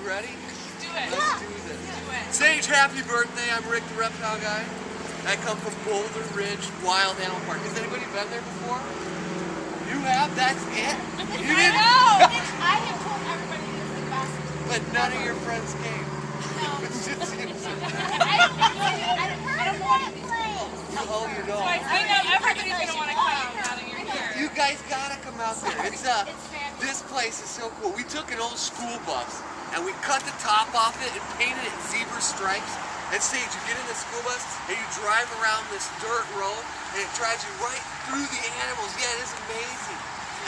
ready? Do it. Let's do this. Sage, happy birthday. I'm Rick, the reptile guy. I come from Boulder Ridge Wild Animal Park. Has anybody been there before? You have? That's it? You didn't? I have told everybody this is the best. But none of your friends came. No. It's just you. I don't want to play. Oh, you don't? I know everybody's going to want to come now that you're here. You guys gotta come out there. This place is so cool. We took an old school bus and we cut the top off it and painted it zebra stripes. And Sage, you get in the school bus and you drive around this dirt road and it drives you right through the animals. Yeah, it is amazing.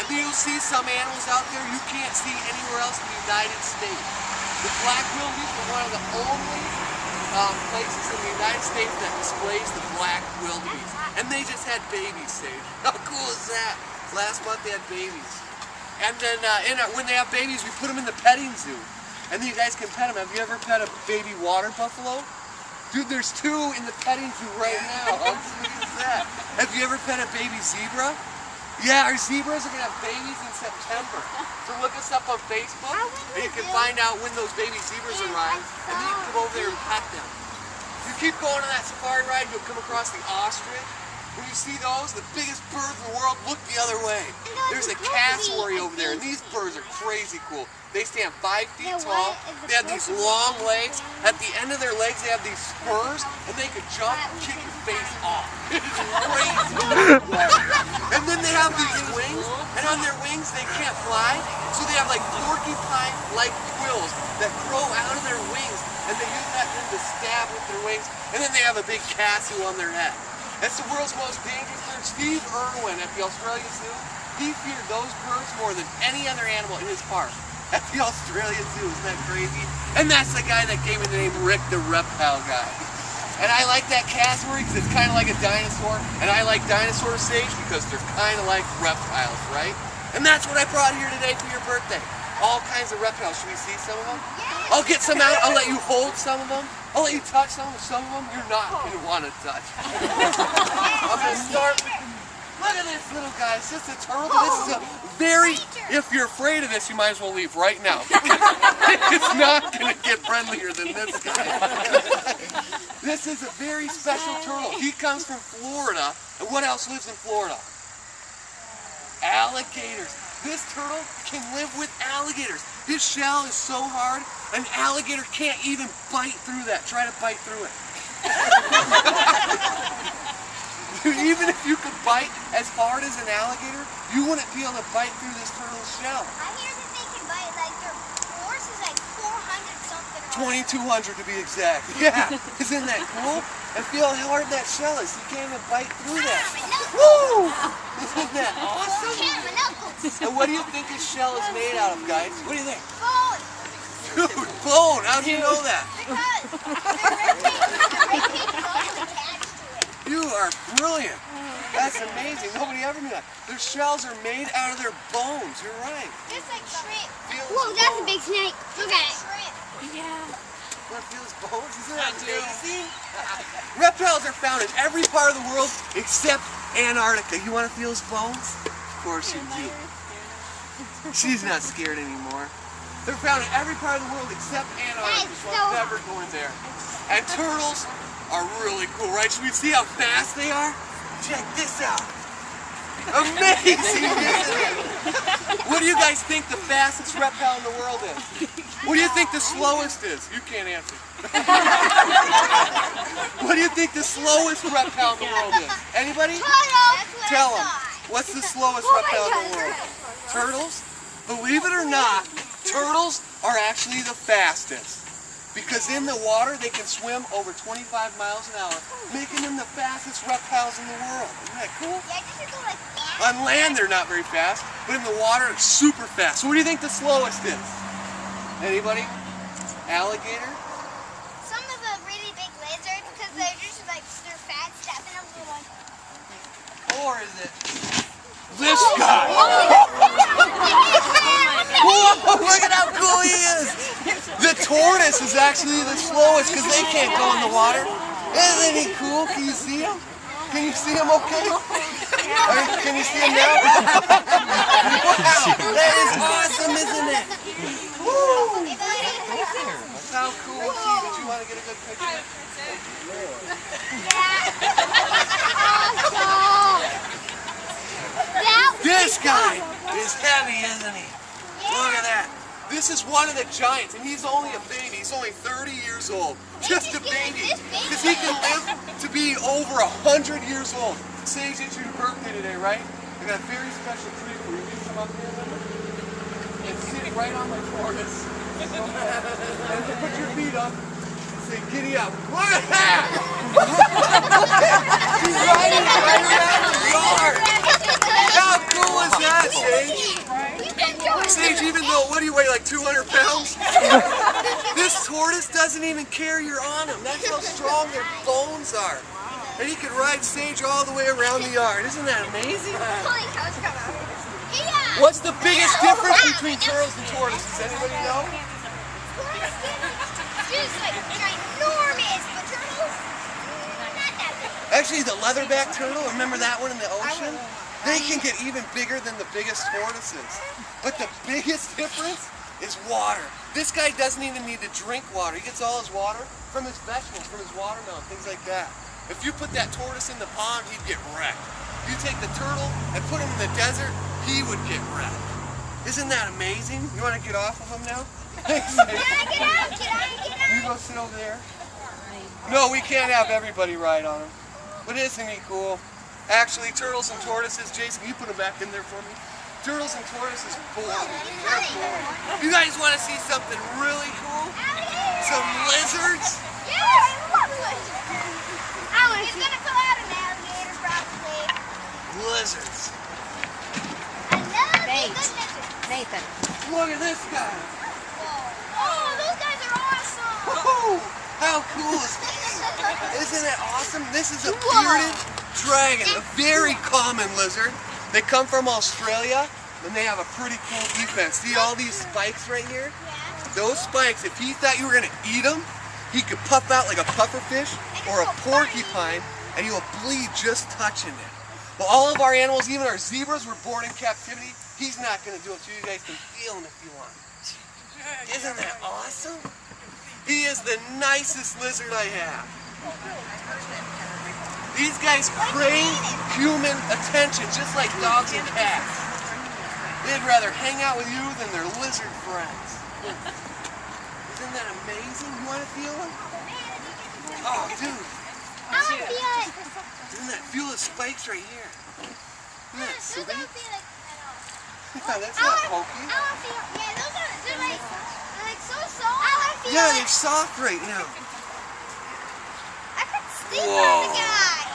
And then you'll see some animals out there you can't see anywhere else in the United States. The black wildebeest are one of the only places in the United States that displays the black wildebeest. And they just had babies, Sage. How cool is that? Last month they had babies. And then when they have babies, we put them in the petting zoo. And then you guys can pet them. Have you ever pet a baby water buffalo? Dude, there's 2 in the petting zoo right now. How sweet is that? Have you ever pet a baby zebra? Yeah, our zebras are going to have babies in September. So look us up on Facebook, and you can find out when those baby zebras arrive, and then you can come over there and pet them. You keep going on that safari ride, you'll come across the ostrich. When you see those, the biggest birds in the world, look the other way. There's a cassowary over there, and these birds are crazy cool. They stand 5 feet tall. They have these long legs. At the end of their legs, they have these spurs, and they can jump and kick your face off. It is crazy. And then they have these wings, and on their wings, they can't fly, so they have like porcupine-like quills that grow out of their wings, and they use that then to stab with their wings, and then they have a big cashew on their head. That's the world's most dangerous bird. Steve Irwin at the Australia Zoo, he feared those birds more than any other animal in his park at the Australia Zoo. Isn't that crazy? And that's the guy that gave me the name Rick, the reptile guy. And I like that cassowary because it's kind of like a dinosaur, and I like dinosaur Sage because they're kind of like reptiles, right? And that's what I brought here today for your birthday. All kinds of reptiles. Should we see some of them? I'll get some out. I'll let you hold some of them. I'll let you touch some of them. Some of them you're not going to want to touch. I'm going to start. Look at this little guy. It's just a turtle. This is a very, if you're afraid of this, you might as well leave right now. It's not going to get friendlier than this guy. This is a very special turtle. He comes from Florida. And what else lives in Florida? Alligators. This turtle can live with alligators. His shell is so hard, an alligator can't even bite through that. Try to bite through it. Even if you could bite as hard as an alligator, you wouldn't be able to bite through this turtle's shell. I hear that they can bite, like their force is like 400 something. 2,200 to be exact. Yeah, isn't that cool? And feel how hard that shell is. You can't even bite through that. Woo! Isn't that awesome? And what do you think his shell is made out of, guys? What do you think? Bone. Dude, bone. How do you know that? Because the rib cage bone attached to it. You are brilliant. That's amazing. Nobody ever knew that. Their shells are made out of their bones. You're right. Just like shrimp. Whoa, that's a big snake. Look at it. Shrimp. Yeah. Want to feel his bones? Isn't that amazing? Reptiles are found in every part of the world except Antarctica. You want to feel his bones? Of course you do. She's not scared anymore. They're found in every part of the world except Antarctica, so I'm never going there. And turtles are really cool, right? Should we see how fast they are? Check this out. Amazing, isn't it? What do you guys think the fastest reptile in the world is? What do you think the slowest is? You can't answer. What do you think the slowest reptile in the world is? Anybody? Tell them. What's the slowest reptile in the world? Turtles? Believe it or not, turtles are actually the fastest. Because in the water, they can swim over 25 miles an hour, making them the fastest reptiles in the world. Isn't that cool? Yeah, I just go like that. On land, they're not very fast, but in the water, it's super fast. So what do you think the slowest is? Anybody? Alligator? Some of the really big lizards, because they're just like, they're fat, stepping up the one. Or is it this guy? Whoa, look at how cool he is! The tortoise is actually the slowest because they can't go in the water. Isn't he cool? Can you see him? Can you see him okay? Can you see him now? Wow, that is awesome, isn't it? Woo! to get a good picture? This guy is heavy, isn't he? Look at that. This is one of the giants, and he's only a baby. He's only 30 years old. Just a baby. Because he can live to be over 100 years old. Sage, it's your birthday today, right? I got a very special treat for you. You come up here and sit right on my tortoise. And put your feet up and say, giddy up. Look at that! He's riding right around the yard. How cool is that, Sage? Sage, even though, what do you weigh, like 200 pounds? This tortoise doesn't even care you're on him. That's how strong their bones are. And he can ride Sage all the way around the yard. Isn't that amazing? What's the biggest difference between turtles and tortoises? Anybody know? Just like ginormous, but turtles, not that big. Actually, the leatherback turtle, remember that one in the ocean? They can get even bigger than the biggest tortoises. But the biggest difference is water. This guy doesn't even need to drink water. He gets all his water from his vegetables, from his watermelon, things like that. If you put that tortoise in the pond, he'd get wrecked. If you take the turtle and put him in the desert, he would get wrecked. Isn't that amazing? You want to get off of him now? Get out. You go sit over there. No, we can't have everybody ride on him. But isn't he cool? Actually, turtles and tortoises, Jason, you put them back in there for me. Turtles and tortoises, cool. They're cool. You guys want to see something really cool? Some lizards? Yeah, I love lizards. He's gonna pull out an alligator, probably. Lizards. I love good lizards. Nathan. Look at this guy. Oh, those guys are awesome. Woohoo! How cool is this? Isn't it awesome? This is a bearded dragon, a very common lizard. They come from Australia, and they have a pretty cool defense. See all these spikes right here? Those spikes, if he thought you were going to eat them, he could puff out like a pufferfish or a porcupine, and you'll bleed just touching it. Well, all of our animals, even our zebras, were born in captivity. He's not going to do it, so you guys can feel him if you want. Isn't that awesome? He is the nicest lizard I have. These guys crave human attention, just like dogs and cats. They'd rather hang out with you than their lizard friends. Isn't that amazing? You want to feel him? Oh, dude. I want to feel it. Isn't that, feel the spikes right here? Isn't that Those sweet? don't feel like at all. Yeah, that's not pokey. I want to feel, yeah, those are, they're like so soft. I want to feel Yeah, it. they're soft right now. I could sleep Whoa. on the guy.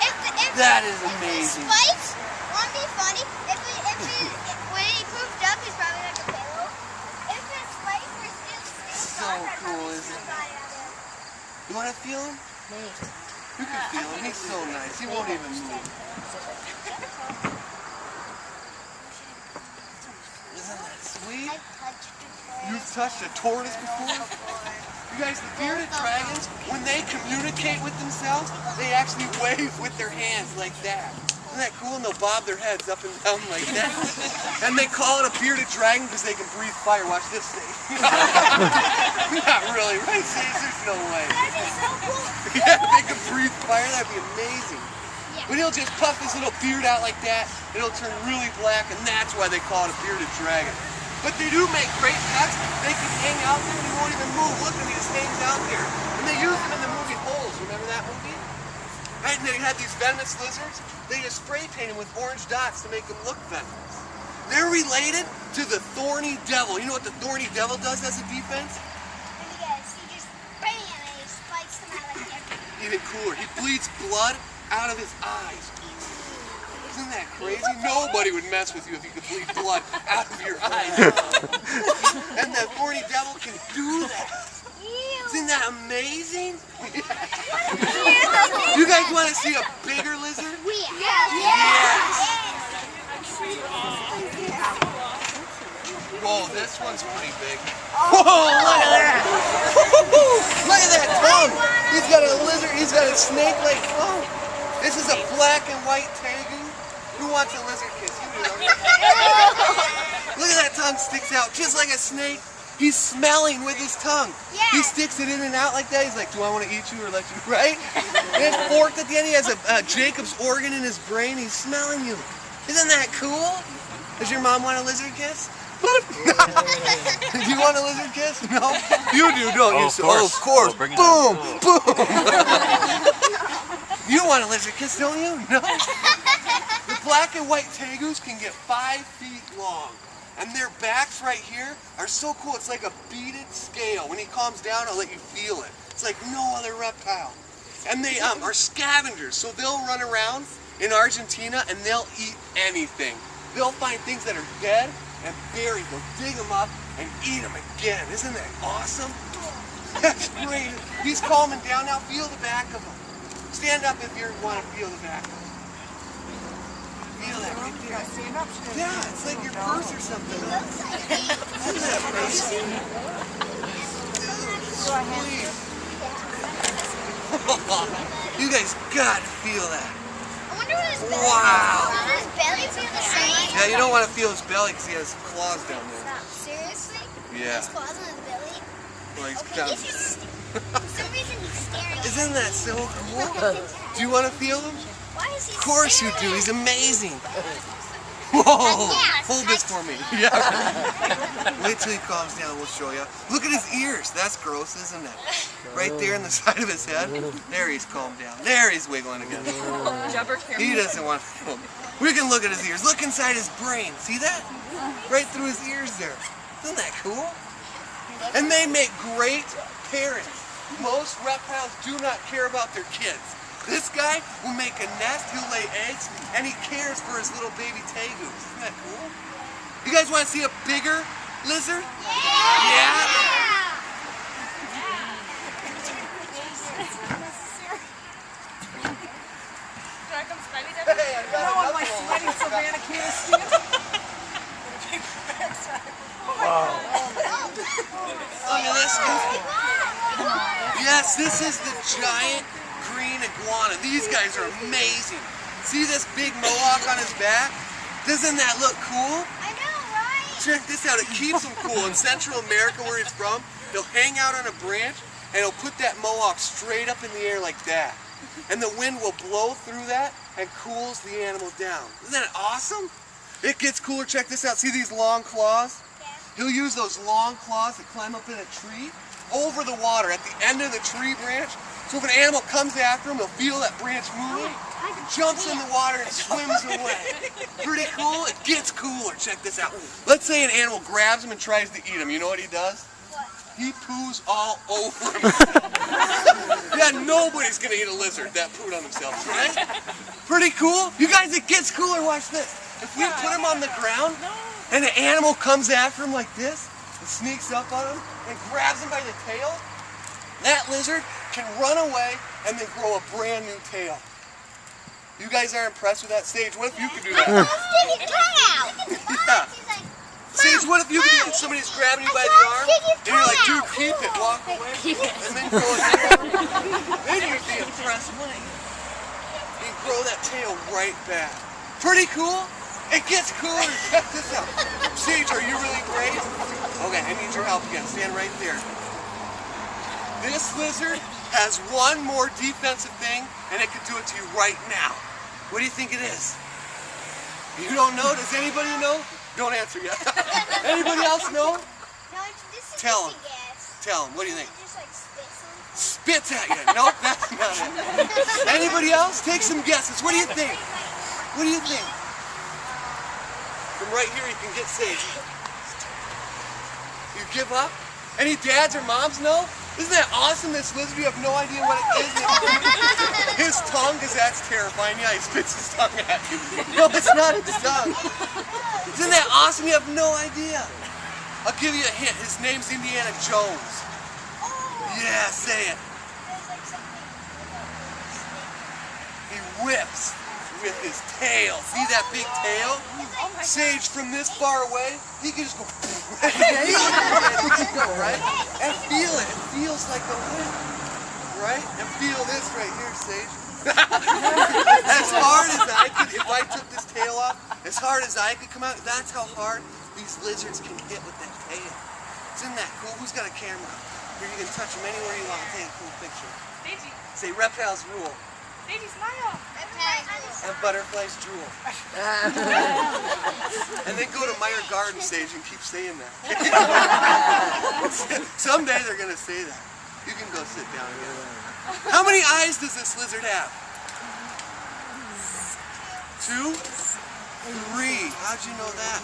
If That is amazing. Spikes won't be funny. When he poofed up, he's probably like a pillow. If his spikes were still So cool, isn't it? You want to feel him? You can feel him. He's so nice. He won't even move. Isn't that sweet? You've touched a tortoise before? You guys, the bearded dragons, when they communicate with themselves, they actually wave with their hands like that. Isn't that cool? And they'll bob their heads up and down like that. And they call it a bearded dragon because they can breathe fire. Watch this thing. Not really, right, Sage? There's no way. That'd be so cool. Yeah, if they could breathe fire, that'd be amazing. But he'll just puff his little beard out like that, it'll turn really black, and that's why they call it a bearded dragon. But they do make great pets. They can hang out there and he won't even move. Look at him, he just hangs out there. And they use him in the movie Holes. Remember that movie? Right, and they had these venomous lizards. They just spray paint them with orange dots to make them look venomous. They're related to the thorny devil. You know what the thorny devil does as a defense? He just bang and he spikes them out like that. Even cooler, he bleeds blood out of his eyes. Isn't that crazy? Nobody would mess with you if you could bleed blood out of your eyes. And the thorny devil can do that. Isn't that amazing? You guys want to see a bigger lizard? Yes. Whoa, this one's pretty big. Whoa, look at that! Look at that tongue! He's got a lizard, he's got a snake-like tongue. This is a black and white tegu. Who wants a lizard kiss? You do, don't you? Look at that tongue sticks out just like a snake. He's smelling with his tongue. Yeah. He sticks it in and out like that. He's like, do I want to eat you or let you, right? And it's forked at the end. He has a Jacob's organ in his brain. He's smelling you. Isn't that cool? Does your mom want a lizard kiss? Do you want a lizard kiss? No? You do, don't you? Oh, of course. Boom, boom. You want a lizard kiss, don't you? No? The black and white tegus can get 5 feet long. And their backs right here are so cool. It's like a beaded scale. When he calms down, I'll let you feel it. It's like no other reptile. And they are scavengers, so they'll run around in Argentina and they'll eat anything. They'll find things that are dead and buried. They'll dig them up and eat them again. Isn't that awesome? That's great. He's calming down now. Feel the back of him. Stand up if you want to feel the back of him. Feel that right there. Yeah, it's like your purse or something. Isn't that amazing? You guys gotta feel that. I wonder what his belly Wow. Does his belly feel the same? Yeah, you don't want to feel his belly because he has claws down there. Seriously? Yeah. His claws on his belly? Well, he's Okay, kind he's just, for some reason he's staring. Isn't that so cool? Do you want to feel him? Why is he Of course you staring? do. He's amazing. Whoa! Hold this for me. Yeah. Wait till he calms down. We'll show you. Look at his ears. That's gross, isn't it? Right there in the side of his head. There he's calmed down. There he's wiggling again. He doesn't want to feel me. We can look at his ears. Look inside his brain. See that? Right through his ears there. Isn't that cool? And they make great parents. Most reptiles do not care about their kids. This guy will make a nest, he'll lay eggs, and he cares for his little baby tegus. Isn't that cool? You guys want to see a bigger lizard? Yeah? Hey, I got another one. Look at this guy. Yes, this is the giant green iguana. These guys are amazing. See this big mohawk on his back? Doesn't that look cool? I know, right? Check this out. It keeps him cool. In Central America, where he's from, he'll hang out on a branch and he'll put that mohawk straight up in the air like that. And the wind will blow through that and cools the animal down. Isn't that awesome? It gets cooler. Check this out. See these long claws? He'll use those long claws to climb up in a tree over the water at the end of the tree branch. So if an animal comes after him, he'll feel that branch moving, jumps in the water and swims away. Pretty cool? It gets cooler. Check this out. Let's say an animal grabs him and tries to eat him. You know what he does? He poos all over himself. Yeah, nobody's going to eat a lizard that pooed on themselves, right? Pretty cool? You guys, it gets cooler. Watch this. If we put him on the ground and an animal comes after him like this and sneaks up on him and grabs him by the tail, that lizard can run away and then grow a brand new tail. You guys are impressed with that? Sage, what if you could do that? Stick his tongue out. Yeah. Sage, what if you could do that? Somebody's grabbing you by the arm and you're like, dude, keep it, walk away, and then grow a tail. Then you'd be impressed, wouldn't you? You can grow that tail right back. Pretty cool? It gets cooler. Check this out. Sage, are you really brave? Okay, I need your help again. Stand right there. This lizard has one more defensive thing, and it could do it to you right now. What do you think it is? You don't know? Does anybody know? Don't answer yet. Anybody else know? No, this is Tell him. just a guess. Tell them. What do you think? It just like spits on. Spits at you. Nope, that's not it. Anybody else? Take some guesses. What do you think? What do you think? From right here, you can get Sage. You give up? Any dads or moms know? Isn't that awesome, this lizard? You have no idea what it is. His tongue, because that's terrifying. Yeah, he spits his tongue at you. No, it's not his tongue. Isn't that awesome? You have no idea. I'll give you a hint. His name's Indiana Jones. Yeah, say it. There's like something like a snake. He whips with his tail. See that big tail? Sage, from this far away, he can just go right? And feel it. It feels like the wind. Right? And feel this right here, Sage. As hard as I could, if I took this tail off, as hard as I could come out, that's how hard these lizards can hit with that tail. Isn't that cool? Who's got a camera? Here, you can touch them anywhere you want. Take a cool picture. Say reptiles rule. Smile. And butterflies drool. And then go to Meyer Garden stage and keep saying that. Someday they're going to say that. You can go sit down again. How many eyes does this lizard have? 2? 3. How'd you know that?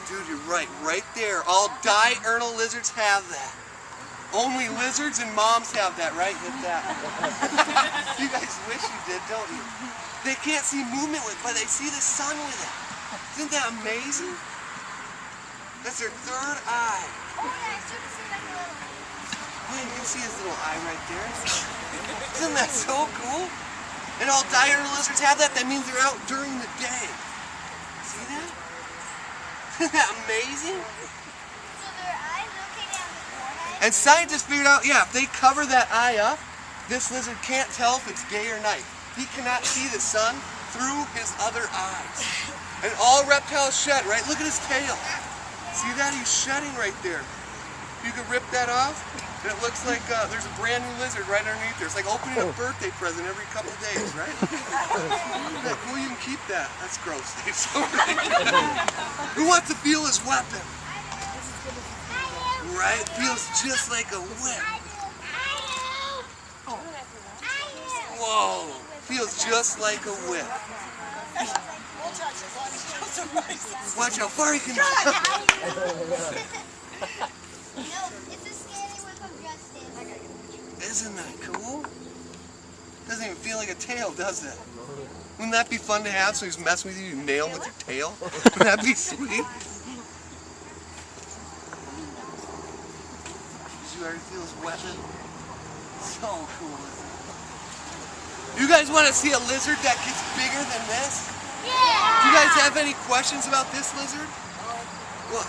Dude, you're right. Right there. All diurnal lizards have that. Only lizards and moms have that, right? Hit that. You guys wish you did, don't you? They can't see movement with it, but they see the sun with it. Isn't that amazing? That's their 3rd eye. Oh yeah, you can see like a little. Man, you can see his little eye right there. Isn't that so cool? And all diurnal lizards have that. That means they're out during the day. See that? Isn't that amazing? So their eyes located on the forehead. And scientists figured out, yeah, if they cover that eye up, this lizard can't tell if it's day or night. He cannot see the sun through his other eyes. And all reptiles shed, right? Look at his tail. See that? He's shedding right there. You can rip that off, and it looks like there's a brand new lizard right underneath there. It's like opening a birthday present every couple of days, right? Isn't that cool? You can keep that. That's gross. Who wants to feel his weapon? Right? It feels just like a whip. Whoa. Feels just like a whip. Watch how far he can jump. No, it's a scaly whip of justice. Isn't that cool? Doesn't even feel like a tail, does it? Wouldn't that be fun to have? So he's messing with you, you nail him with your tail? Wouldn't that be sweet? Did you ever feel his weapon? So cool, isn't it? You guys want to see a lizard that gets bigger than this? Yeah. Do you guys have any questions about this lizard? What?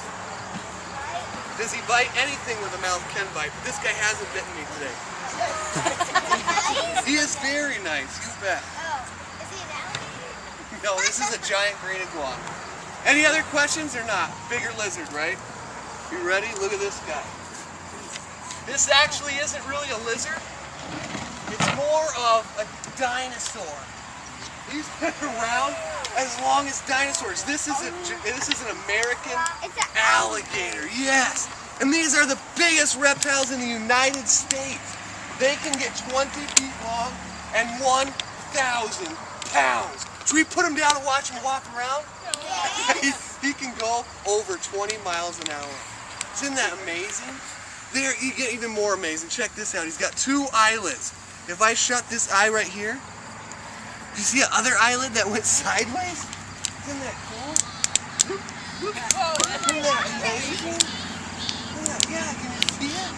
Does he bite? Anything with a mouth can bite, but this guy hasn't bitten me today. He is very nice, you bet. Oh, is he an alligator? No, this is a giant green iguana. Any other questions or not? Bigger lizard, right? You ready? Look at this guy. This actually isn't really a lizard. It's more of a dinosaur. He's been around as long as dinosaurs. This is an American alligator. Yes. And these are the biggest reptiles in the United States. They can get 20 feet long and 1,000 pounds. Should we put him down and watch him walk around? He can go over 20 miles an hour. Isn't that amazing? There, you get even more amazing. Check this out. He's got 2 eyelids. If I shut this eye right here, do you see the other eyelid that went sideways? Isn't that cool? Isn't that amazing? Yeah, can you see it?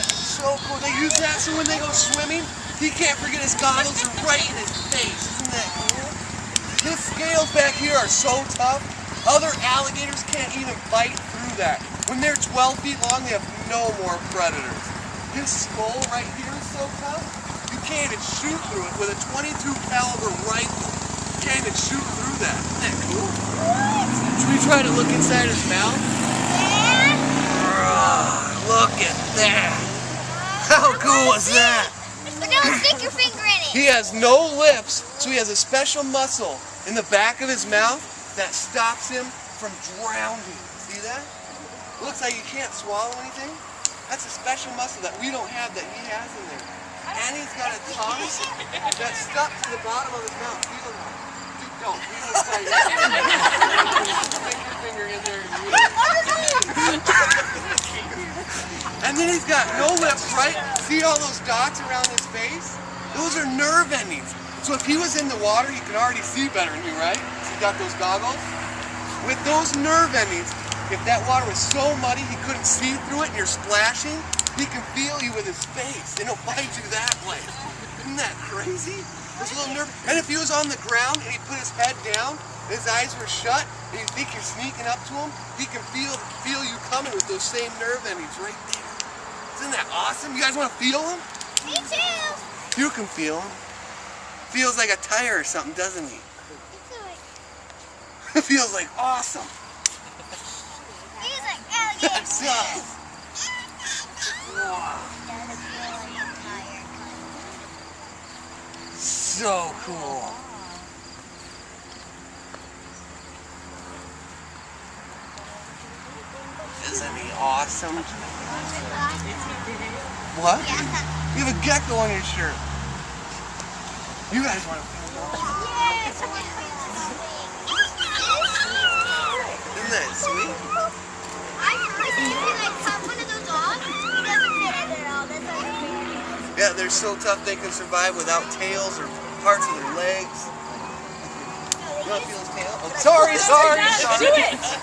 So cool. They use that so when they go swimming, he can't forget his goggles are right in his face. Isn't that cool? His scales back here are so tough, other alligators can't even bite through that. When they're 12 feet long, they have no more predators. His skull right here is so tough, you can't even shoot through it with a .22 caliber rifle. You can't even shoot through that. Isn't that cool? Should we try to look inside his mouth? Look at that. How cool is that? But don't stick your finger in it. He has no lips, so he has a special muscle in the back of his mouth that stops him from drowning. See that? Looks like you can't swallow anything. That's a special muscle that we don't have that he has in there. And he's got a tongue that's stuck to the bottom of his mouth. Feel that. Dude, don't. He's just like, stick your finger in there and do it. And then he's got no lips, right? See all those dots around his face? Those are nerve endings. So if he was in the water, he could already see better than me, right? He's got those goggles. With those nerve endings, if that water was so muddy he couldn't see through it and you're splashing, he can feel you with his face and he'll find you that way. Isn't that crazy? Those little nerve. And if he was on the ground and he put his head down and his eyes were shut and you think you're sneaking up to him, he can feel you coming with those same nerve endings right there. Isn't that awesome? You guys want to feel him? Me too. You can feel him. Feels like a tire or something, doesn't he? It feels like awesome. What's up? Wow. So cool. Isn't he awesome? What? You have a gecko on your shirt. You guys want to film it? Isn't that sweet? I heard that if you like cut one of those off, it doesn't fit in at all. That's how you Yeah, they're so tough they can survive without tails or parts of their legs. You want to feel his tail? Oh, sorry. Do it. Isn't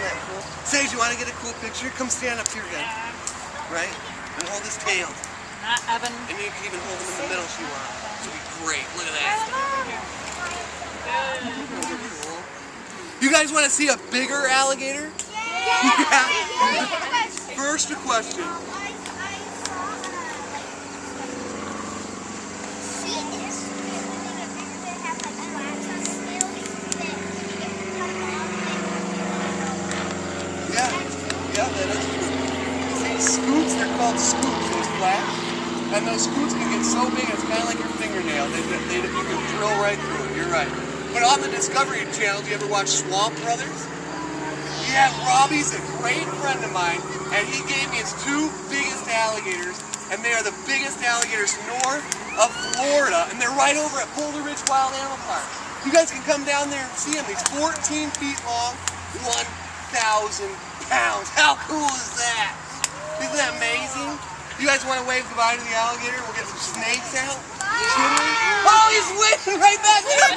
that cool? Sage, you want to get a cool picture? Come stand up here again. Right? And hold his tail. Not Evan. And you can even hold him in the middle if you want. This would be great. Look at that. Cool. You guys want to see a bigger alligator? Yeah. First, a question. Yeah, that is true. See, scoots, they're called scoots, those flaps. And those scoots can get so big, it's kind of like your fingernail. You can drill right through it, you're right. But on the Discovery Channel, do you ever watch Swamp Brothers? Yeah, Robbie's a great friend of mine, and he gave me his 2 biggest alligators, and they are the biggest alligators north of Florida, and they're right over at Boulder Ridge Wild Animal Park. You guys can come down there and see them. He's 14 feet long, 1,000 pounds. How cool is that? Isn't that amazing? You guys want to wave goodbye to the alligator? We'll get some snakes out. Should we? Oh, he's waving right back there.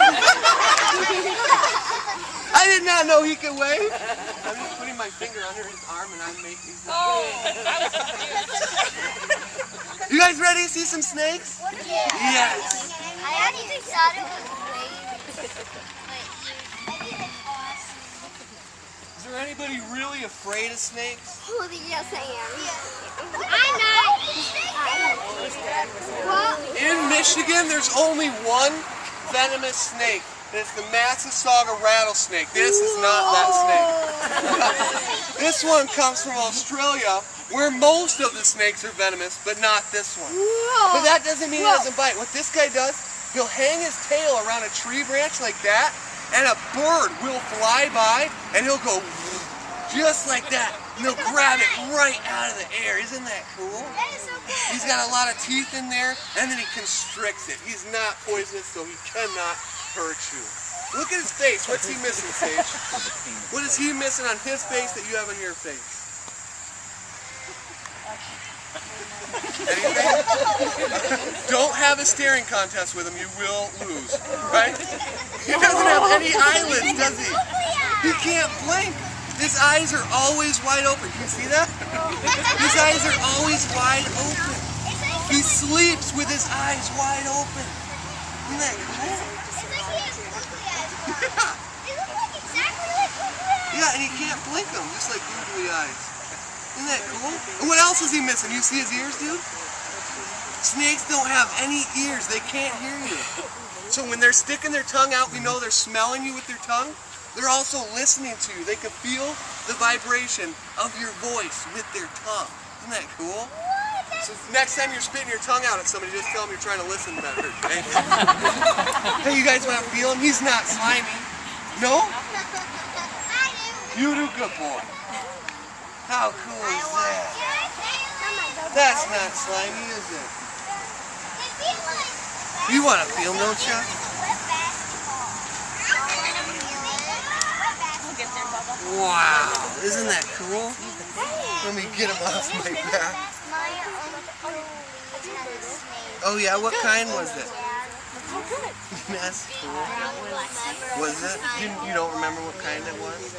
I did not know he could wave. I'm just putting my finger under his arm and I'm making some. You guys ready to see some snakes? Yes. I actually thought it was waving. Is there anybody really afraid of snakes? Oh, yes, I am. I'm not. Well, In Michigan, there's only one venomous snake. And it's the Massasauga rattlesnake. This is not that snake. This one comes from Australia, where most of the snakes are venomous, but not this one. But that doesn't mean he doesn't bite. What this guy does, he'll hang his tail around a tree branch like that, and a bird will fly by, and he'll go just like that. And he'll grab it right out of the air. Isn't that cool? That is so cool. He's got a lot of teeth in there, and then he constricts it. He's not poisonous, so he cannot hurt you. Look at his face. What's he missing, Sage? What is he missing on his face that you have on your face? Anything? Don't have a staring contest with him. You will lose, right? He doesn't have any eyelids, does he? He can't blink. His eyes are always wide open. Can you see that? His eyes are always wide open. He sleeps with his eyes wide open. Isn't that cool? It's like he has googly eyes. They look like exactly like googly eyes. Yeah, and he can't blink them, just like googly eyes. Isn't that cool? And what else is he missing? You see his ears, dude? Snakes don't have any ears. They can't hear you. So when they're sticking their tongue out, we know they're smelling you with their tongue. They're also listening to you. They can feel the vibration of your voice with their tongue. Isn't that cool? So next time you're spitting your tongue out at somebody, just tell them you're trying to listen better. Okay? Hey, you guys want to feel him? He's not slimy. No? You do, good boy. How cool is that? That's not slimy, is it? You want to feel, don't you? Wow, isn't that cool? Let me get him off my back. Oh yeah, what kind was it? That's cool. Was it? You don't remember what kind it was?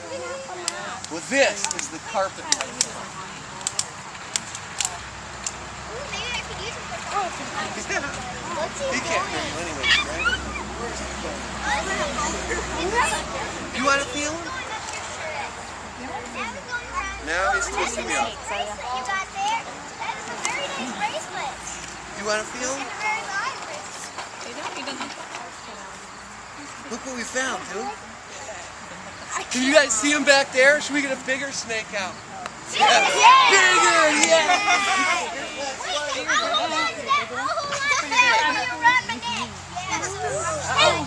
Well, this is the carpet python. He can't hear you anyways, right? You want to feel him? Now he's twisting me up. You want to feel him? Look what we found, dude. Can you guys see him back there? Or should we get a bigger snake out? Yeah. Bigger, yeah!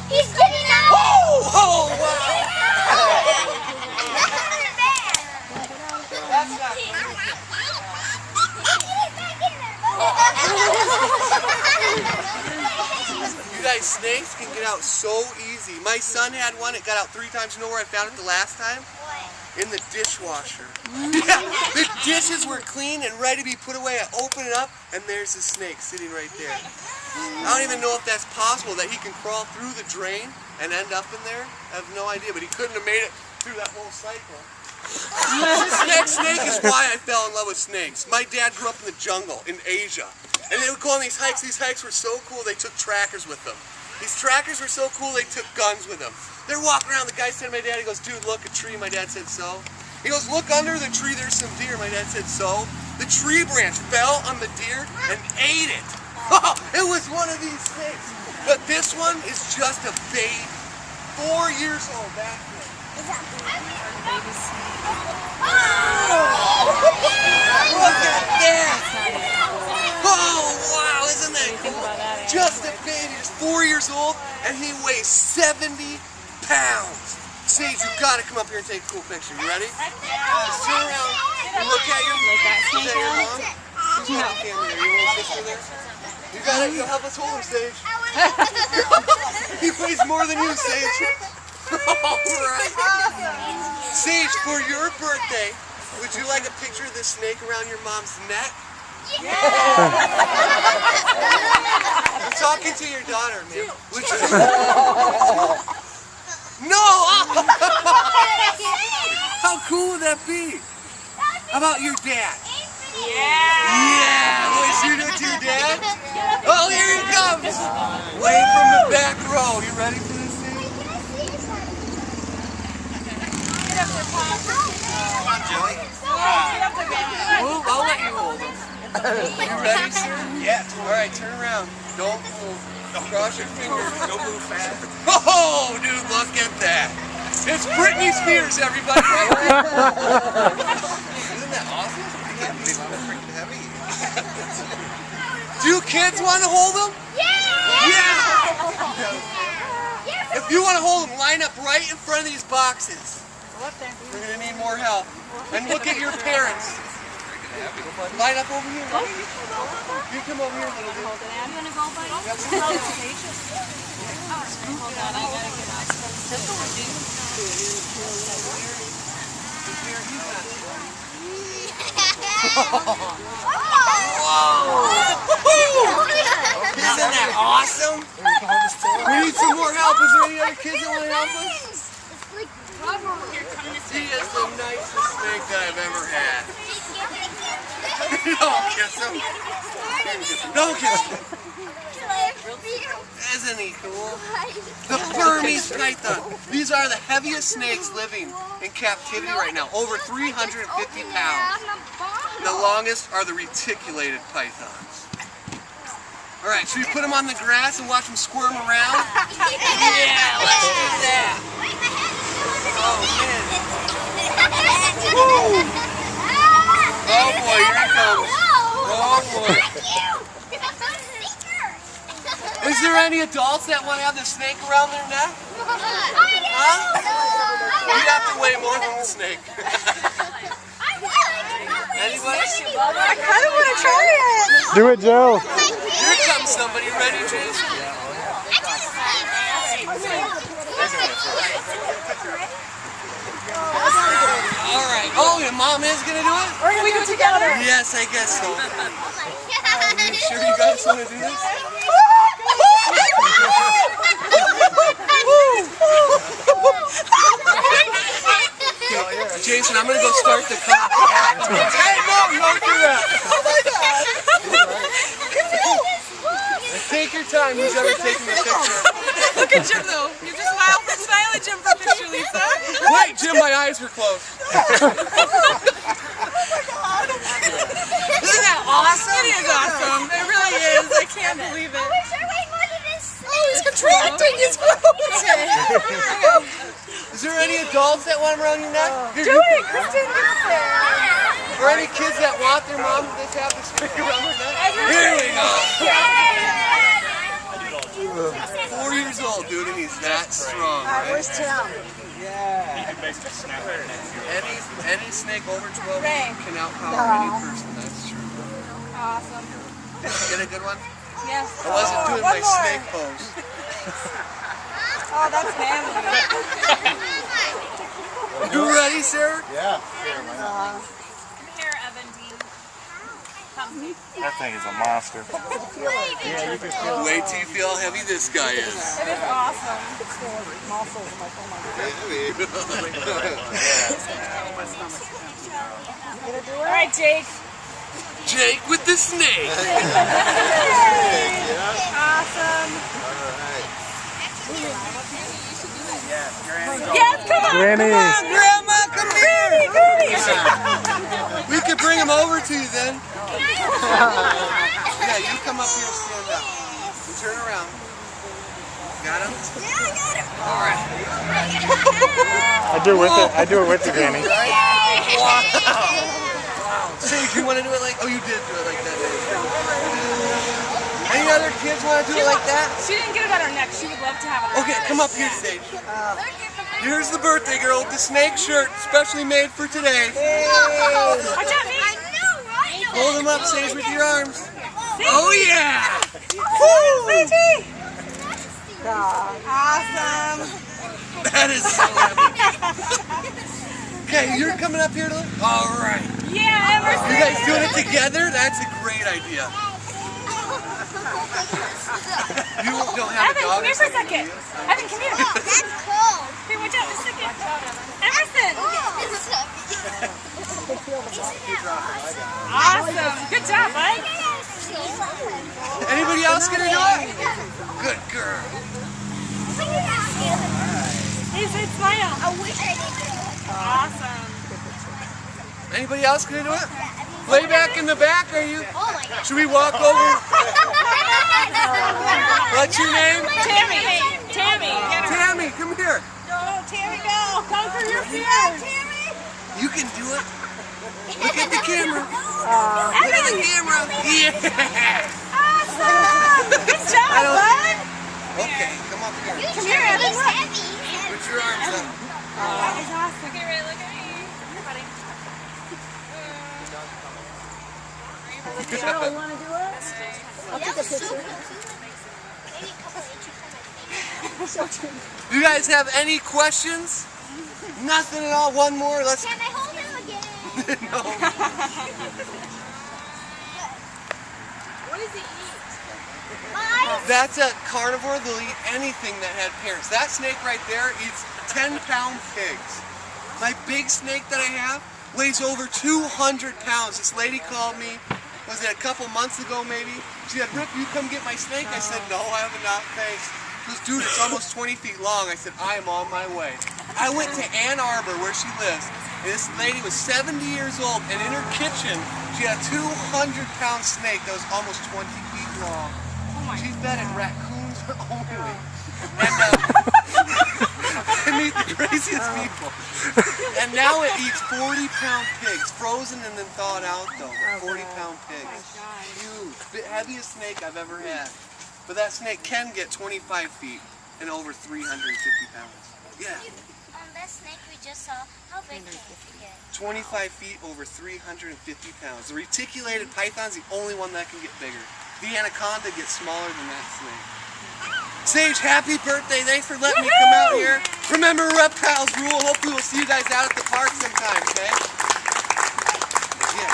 He's getting out! Oh, wow! That's not You guys, snakes can get out so easy. My son had one, it got out 3 times. You know where I found it the last time? In the dishwasher. Yeah, the dishes were clean and ready to be put away. I open it up, and there's the snake sitting right there. I don't even know if that's possible, that he can crawl through the drain and end up in there. I have no idea, but he couldn't have made it through that whole cycle. This snake is why I fell in love with snakes. My dad grew up in the jungle in Asia, and they would go on these hikes. These hikes were so cool, they took trackers with them. These trackers were so cool, they took guns with them. They're walking around, the guy said to my dad, he goes, dude, look, a tree. My dad said, so? He goes, look under the tree, there's some deer. My dad said, so? The tree branch fell on the deer and ate it. It was one of these snakes. But this one is just a baby, 4 years old back there. Look at that! Oh, wow, isn't that cool? Just a baby, just 4 years old, and he weighs 70 pounds. Sage, you've got to come up here and take a cool picture. You ready? Just turn around. You look at your mom. Is that your mom? Who's on the camera there? Your little sister there? You got it. You'll help us hold him, Sage. He weighs more than you, Sage. All right. Sage, for your birthday, would you like a picture of this snake around your mom's neck? Yeah. I'm talking to your daughter, man. Would you? No! How cool would that be? How about your dad? Yeah! Boy, so you do it to your dad? Oh, here he comes! Way from the back row. You ready for this thing? Come on, Joey. Move, I'll let you hold him. You ready, sir? Yeah. Alright, turn around. Don't move. Cross your fingers. Don't move fast. Oh, dude, look at that. It's Britney Spears, everybody. Right there. Isn't that awesome? I can't believe I'm freaking heavy. Do kids want to hold them? Yeah! If you want to hold them, line up right in front of these boxes. We're going to need more help. And look at your parents. Line up over here. You come over here, little dude. I'm gonna go, buddy. Hold on, I gotta get out. That's what we're doing. Isn't that awesome? We need some more help. Is there any other kids that want to help us? He is the nicest snake that I've ever had. Don't kiss him. Don't kiss him. Isn't he cool? The Burmese python. These are the heaviest snakes living in captivity right now. Over 350 pounds. The longest are the reticulated pythons. Alright, should we put them on the grass and watch them squirm around? Yeah, let's do that. Oh, man. Woo! Oh, boy, here he comes. Oh, boy. Is there any adults that want to have the snake around their neck? Huh? You'd have to weigh more than the snake. Anybody? I kind of want to try it. Do it, Joe. Here comes somebody. Ready, Jason? All right. Oh, your mom is going to do it? Or can we do it together? Yes, I guess so. Are you sure you guys want to do this? Jason, I'm going to go start the car. Hey, no, don't do that. Oh my God. Take your time. Who's ever taking a picture? Look at Jim though. You just smile at Jim for a picture, Lisa. Wait, Jim, my eyes were closed. Isn't that awesome? It is awesome. It really is. I can't believe it. I wish I weighed more than this. Oh, he's contracting. He's close. Is there any adults that want them around your neck? Here, Do it, Kristen, do it. or any kids that want their mom to just have this string around their neck? Here we go. 4 years old, dude, and he's that strong, right? Where's Tim? Yeah. Any snake over 12 feet can outpower any person, that's true. Awesome. Get a good one? Yes. I wasn't doing one my more. snake pose. Oh, that's manly. You ready, Sarah? Yeah. Uh-huh. Come here, Evan Dean. Come. That thing is a monster. Yeah, you can feel Wait till you feel how heavy this guy is. It is awesome. It's full of muscles. I'm like, oh my God. All right, Jake. Jake with the snake. Awesome. Yeah, Yes, come on. Granny. Come on. Grandma, come here. Granny. We could bring him over to you then. Yeah, you come up here and stand up. You turn around. Got him? Yeah, I got him. All right. I do it with it. I do it with you, Granny. Wow. Sage, you want to do it like? Oh, you did do it like that. Any other kids want to do it like that? She didn't get it on her neck. She would love to have it on her Okay, neck. come up here, Sage. Here's the birthday girl with the snake shirt, specially made for today. Watch out, me. I know, right? Hold them up, Sage, with your arms. Oh yeah! Luigi. Awesome. That is so epic. Okay, you're coming up here to look? All right. Yeah, Emerson. You guys doing it together? That's a great idea. You don't have Evan, a dog come here for a second. Evan, come here. That's cold. Hey, watch out, just a second. Emerson. Awesome. Good job, bud. Anybody else gonna do it? Good girl. Hey, say smile. I wish I did it. Awesome. Anybody else gonna do it? Way back in the back, are you? Oh my God. Should we walk over? What's your name? Tammy. Tammy. Get her. Tammy, come here. Go, Tammy, go. Conquer your fears. You can do it. Look at the camera. Look at Evan. the camera. Yeah. Awesome. Good job, bud. Okay, come up here. Come here, Evan. Look. Put your arms up. That was awesome. Okay, Ray, look at me. Here, buddy. Charlie, want to do it? I'll take a picture. You guys have any questions? Nothing at all. One more. Let's. Can I hold him again? No. What does he eat? That's a carnivore. They'll eat anything that had parents. That snake right there eats 10-pound pigs. My big snake that I have weighs over 200 pounds. This lady called me, was it a couple months ago maybe? She said, Rip, you come get my snake? I said, no, I have not, thanks. She goes, dude, it's almost 20 feet long. I said, I am on my way. I went to Ann Arbor where she lives. And this lady was 70 years old, and in her kitchen, she had a 200-pound snake that was almost 20 feet long. She fed it raccoons only. And they meet the craziest people. And now it eats 40-pound pigs, frozen and then thawed out though. 40-pound pigs. Huge. Heaviest snake I've ever had. But that snake can get 25 feet and over 350 pounds. Yeah. That snake we just saw, how big can it get? 25 feet over 350 pounds. The reticulated python's the only one that can get bigger. The anaconda gets smaller than that snake. Sage, happy birthday. Thanks for letting me come out here. Remember Reptile's rule. Hopefully we'll see you guys out at the park sometime, okay? Yeah.